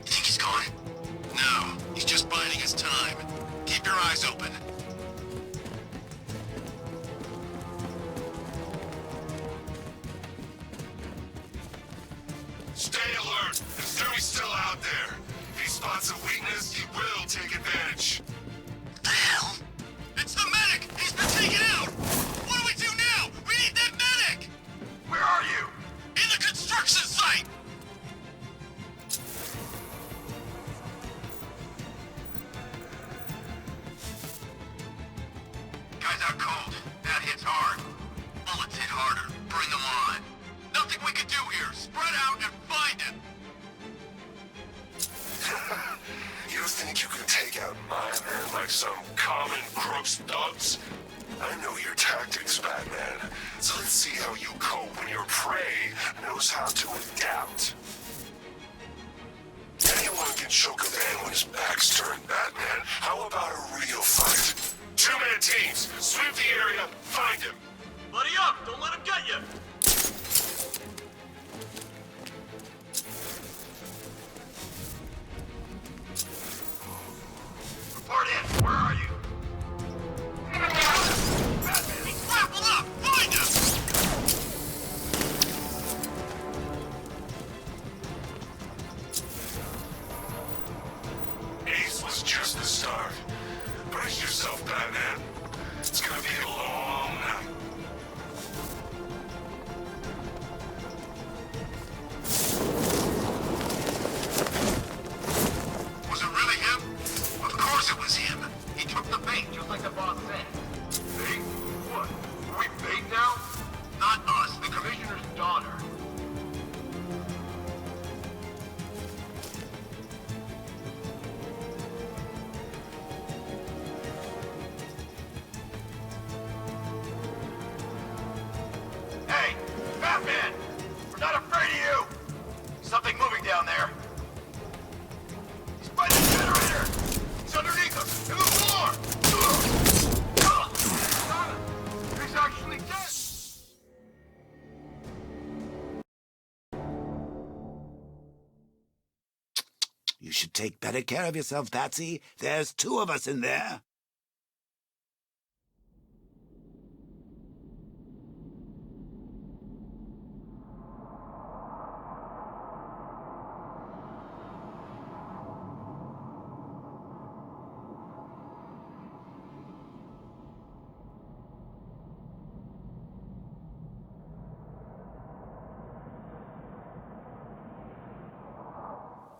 You think he's gone? No, he's just biding his time. Keep your eyes open. Stay alert. If Fury's still out there. If he spots a weakness, he will take advantage. The hell? It's the medic! He's been taken out! What do we do now? We need that medic! Where are you? In the construction site! Guy's out cold. That hits hard. Bullets hit harder. Bring them on. Nothing we can do here. Spread out and find him. You think you can take out my men like some common gross thugs? I know your tactics, Batman. So let's see how you cope when your prey knows how to adapt. Anyone can choke a man when his back's turned, Batman. How about a real fight? Two-man teams. Sweep the area. Find him. Buddy up! Don't let him get you! Report in! Where are you? Batman! He's trapped just the start. Brace yourself, Batman. It's gonna be a long night. Was it really him? Of course it was him. He took the bait, just like the boss said. Bait? What? Are we bait now? Not us, the commissioner's daughter. Hey, Batman! We're not afraid of you! Something moving down there. He's by the generator! He's underneath us! In the floor! He's actually dead! You should take better care of yourself, Patsy. There's two of us in there.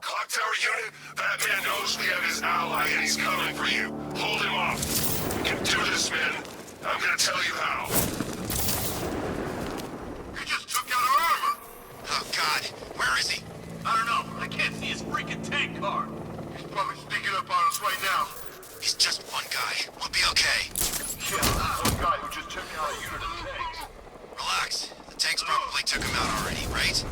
Clock tower unit, Batman knows we have his ally and he's coming for you. Hold him off. We can do this, man. I'm gonna tell you how. He just took out our armor! Oh, God. Where is he? I don't know. I can't see his freaking tank car. He's probably sneaking up on us right now. He's just one guy. We'll be okay. Yeah, some guy who just took out a unit of tanks. Relax. The tanks probably took him out already, right?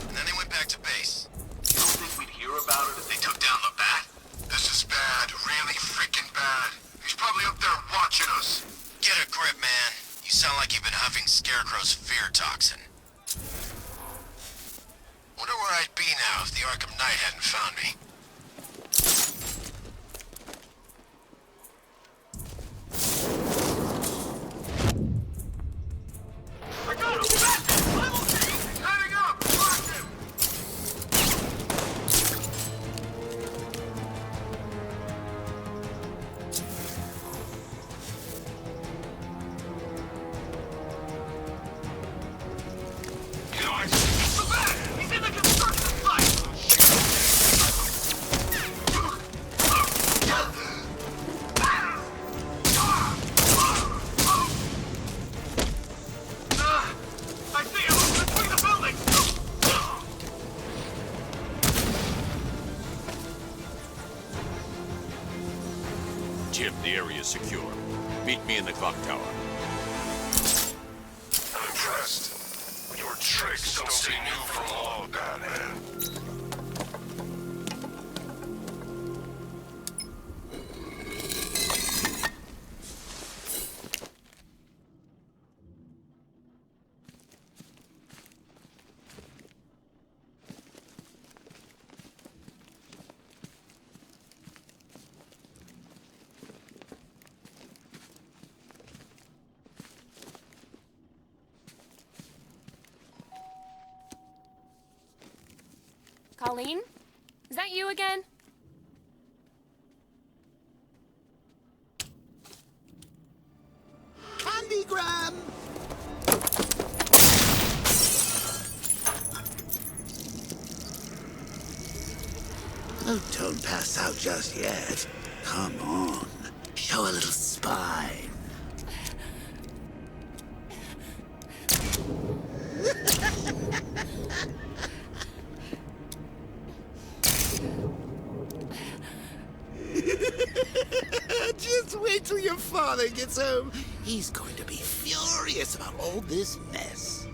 And then they went back to base. You don't think we'd hear about it if They took down the bat? This is bad. Really freaking bad. He's probably up there watching us. Get a grip, man. You sound like you've been huffing Scarecrow's fear toxin. Wonder where I'd be now if the Arkham Knight hadn't found me. I got him! Batman! I'm okay! He's heading up! Watch him! You know, The bat! He's in the construction site! I see him! Between the buildings! Jim, the area is secure. Meet me in the clock tower. I'm impressed. Your tricks don't stay new for long, Batman. Colleen? Is that you again? Candygram! Oh, don't pass out just yet. Come on. Show a little spine. Just wait till your father gets home. He's going to be furious about all this mess.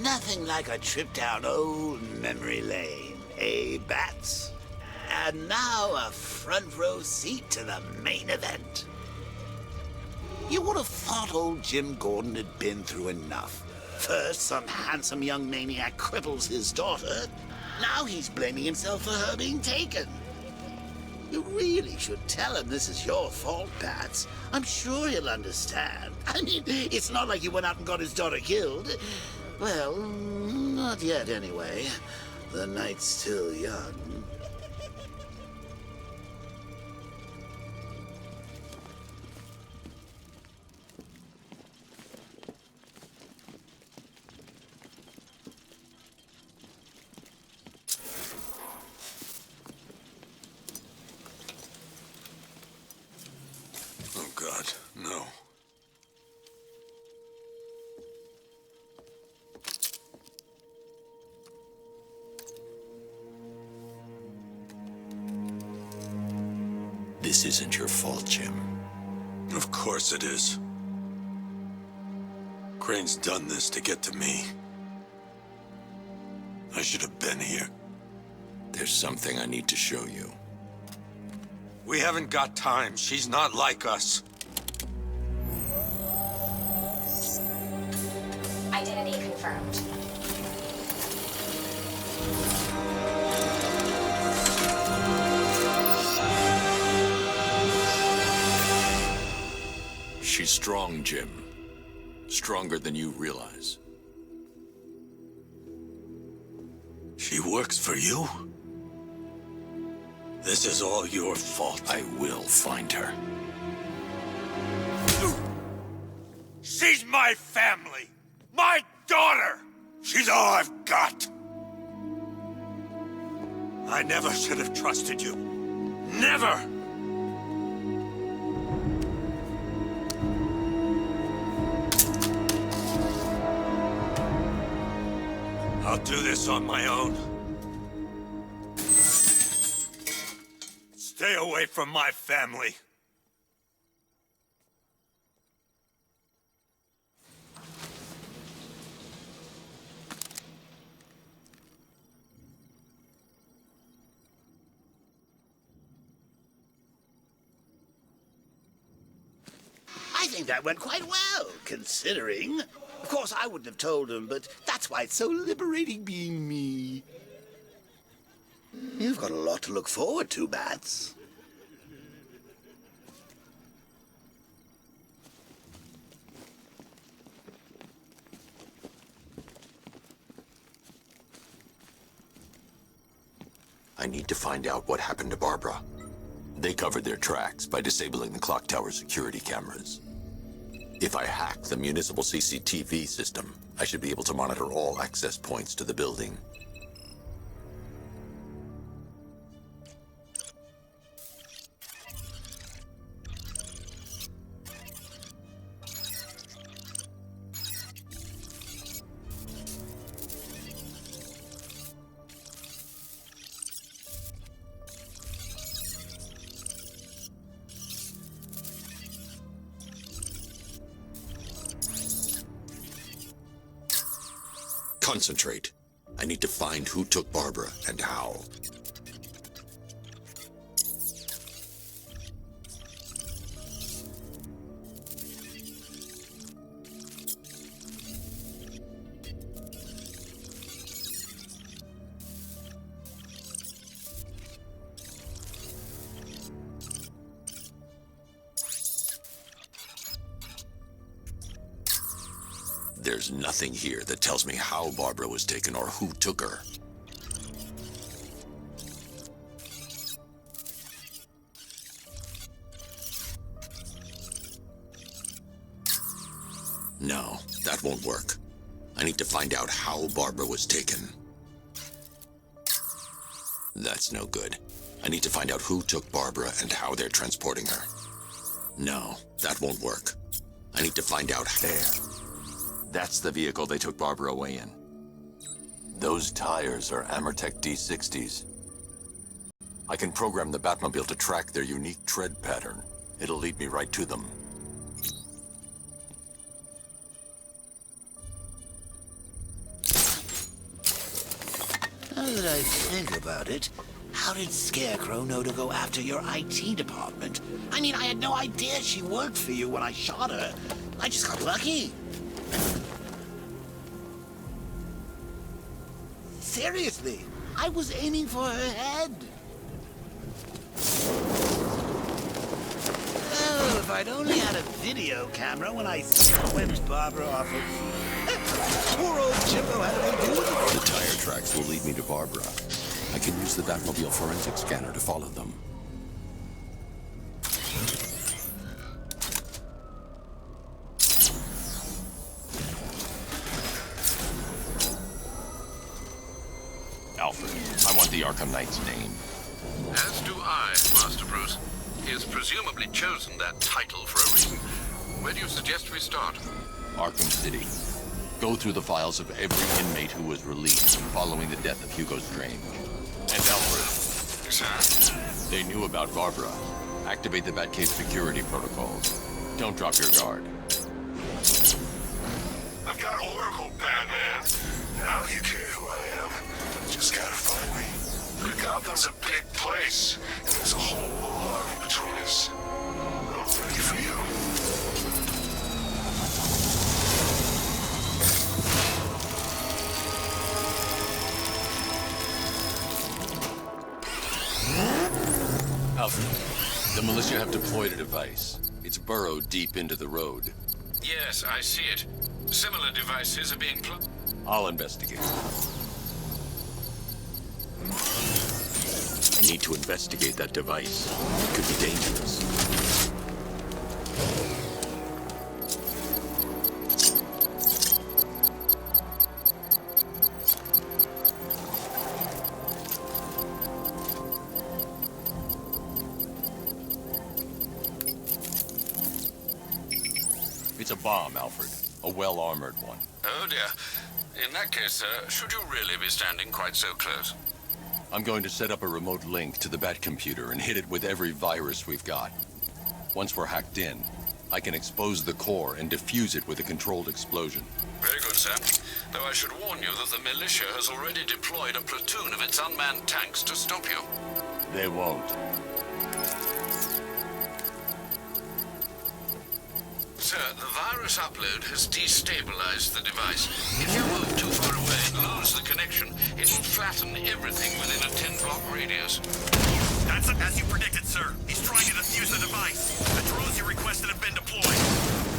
Nothing like a trip down old memory lane, eh, Bats? And now a front row seat to the main event. You would have thought old Jim Gordon had been through enough. First, some handsome young maniac cripples his daughter. Now he's blaming himself for her being taken. You really should tell him this is your fault, Bats. I'm sure he'll understand. I mean, it's not like you went out and got his daughter killed. Well, not yet anyway. The night's still young. Oh, God, no. This isn't your fault, Jim. Of course it is. Crane's done this to get to me. I should have been here. There's something I need to show you. We haven't got time. She's not like us. Identity confirmed. She's strong, Jim. Stronger than you realize. She works for you? This is all your fault. I will find her. She's my family! My daughter! She's all I've got! I never should have trusted you. Never! I'll do this on my own. Stay away from my family. I think that went quite well, considering. Of course, I wouldn't have told him, but that's why it's so liberating being me. You've got a lot to look forward to, Bats. I need to find out what happened to Barbara. They covered their tracks by disabling the clock tower security cameras. If I hack the municipal CCTV system, I should be able to monitor all access points to the building. Concentrate. I need to find who took Barbara and how. There's nothing here that tells me how Barbara was taken or who took her. No, that won't work. I need to find out how Barbara was taken. That's no good. I need to find out who took Barbara and how they're transporting her. No, that won't work. I need to find out there. That's the vehicle they took Barbara away in. Those tires are Amertech D60s. I can program the Batmobile to track their unique tread pattern. It'll lead me right to them. that I think about it, how did Scarecrow know to go after your IT department? I mean, I had no idea she worked for you when I shot her. I just got lucky. Seriously, I was aiming for her head. Oh, if I'd only had a video camera when I swept Barbara off of... Poor old Jimbo had to do with it. The tire tracks will lead me to Barbara. I can use the Batmobile forensic scanner to follow them. Alfred, I want the Arkham Knight's name. As do I, Master Bruce. He has presumably chosen that title for a reason. Where do you suggest we start? Arkham City. Go through the files of every inmate who was released following the death of Hugo Strange. And Alfred. Sir? They knew about Barbara. Activate the Batcave security protocols. Don't drop your guard. I've got Oracle, Batman. Now you care who I am. Just gotta find me. But Gotham's a big place, and there's a whole lot between us. I'm ready for you. Alfred, the militia have deployed a device. It's burrowed deep into the road. Yes, I see it. Similar devices are being I'll investigate. I need to investigate that device. It could be dangerous. It's a bomb, Alfred. A well-armored one. Oh dear. In that case, should you really be standing quite so close? I'm going to set up a remote link to the Batcomputer and hit it with every virus we've got. Once we're hacked in, I can expose the core and defuse it with a controlled explosion. Very good, sir. Though I should warn you that the militia has already deployed a platoon of its unmanned tanks to stop you. They won't. Sir, the virus upload has destabilized the device. If you move too far away and lose the connection, it will flatten everything within a 10-block radius. That's as you predicted, sir. He's trying to defuse the device. The drones you requested have been deployed.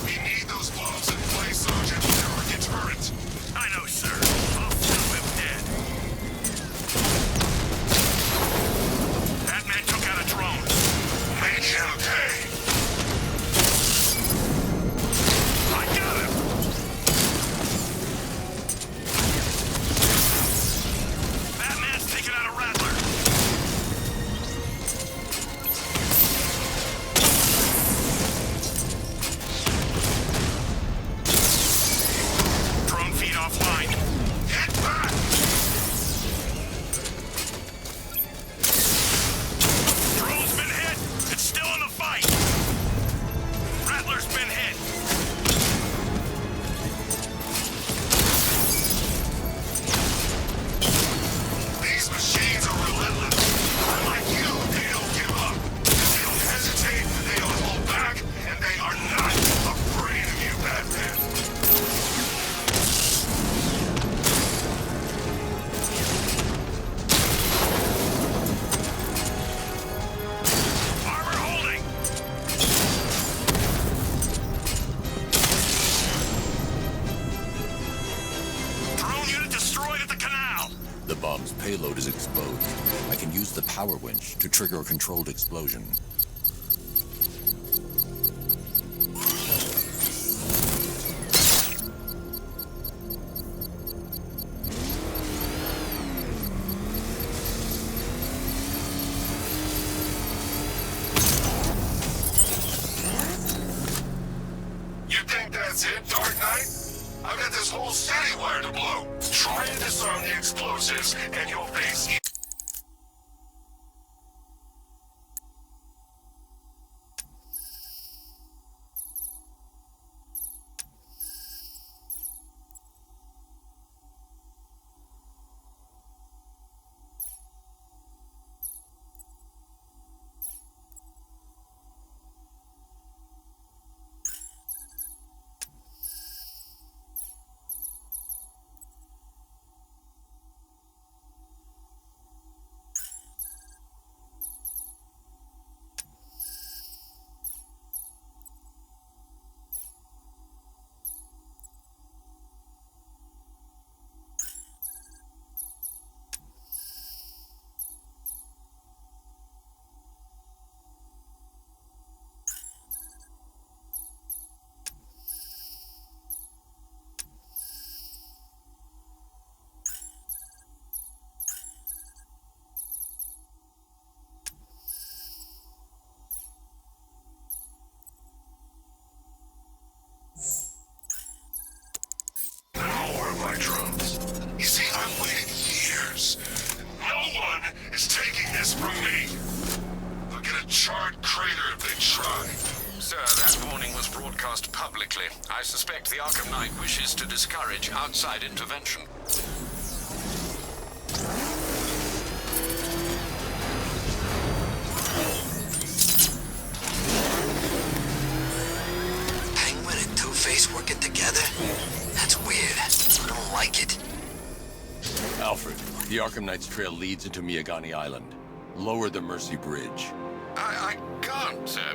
We need those bombs in place, Sergeant. Or deterrent. I know, sir. I'll stop him dead. That man took out a drone. Make him pay. I got him! Batman's taking out a Rattler. Drone feed offline. Get back! Drone's been hit. It's still in the fight. Rattler's been hit. These machines are relentless. Unlike you, they don't give up. They don't hesitate, they don't hold back, and they are not afraid of you, Batman. Armor holding. Drone unit destroyed at the canal. The bomb's payload is exposed. I can use the power winch to trigger a controlled explosion. You think that's it, Dark Knight? I've got this whole city wired to blow. Try and disarm the explosives, and you'll face... is taking this from me. They'll get a charred crater if they try. Sir, that warning was broadcast publicly. I suspect the Arkham Knight wishes to discourage outside intervention. Penguin and Two-Face working together? That's weird. I don't like it. Alfred, the Arkham Knight's trail leads into Miyagani Island. Lower the Mercy Bridge. I can't, sir.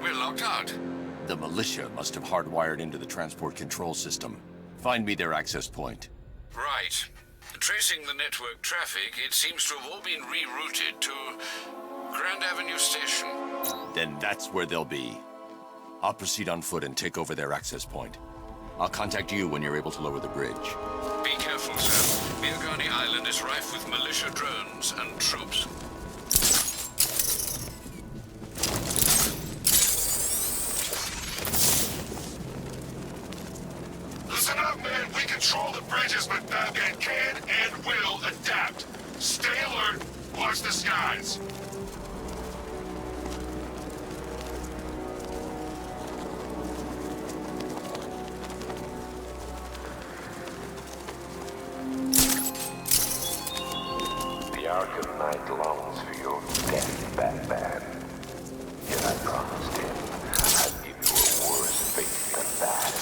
We're locked out. The militia must have hardwired into the transport control system. Find me their access point. Right. Tracing the network traffic, it seems to have all been rerouted to Grand Avenue Station. Then that's where they'll be. I'll proceed on foot and take over their access point. I'll contact you when you're able to lower the bridge. Be careful, sir. Miyagani Island is rife with militia drones and troops. Listen up, man. We control the bridges, but Batman can and will adapt. Stay alert. Watch the skies. The Arkham Knight longs for your death, Batman. Yet I promised him I'd give you a worse fate than that.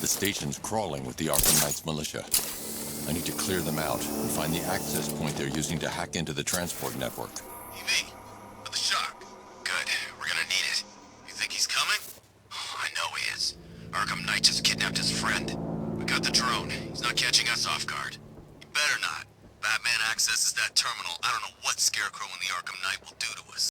The station's crawling with the Arkham Knight's militia. I need to clear them out and find the access point they're using to hack into the transport network. EV, for the shock. Good. We're gonna need it. You think he's coming? Oh, I know he is. Arkham Knight just kidnapped his friend. We got the drone. He's not catching us off guard. He better not. Batman accesses that terminal. I don't know what Scarecrow and the Arkham Knight will do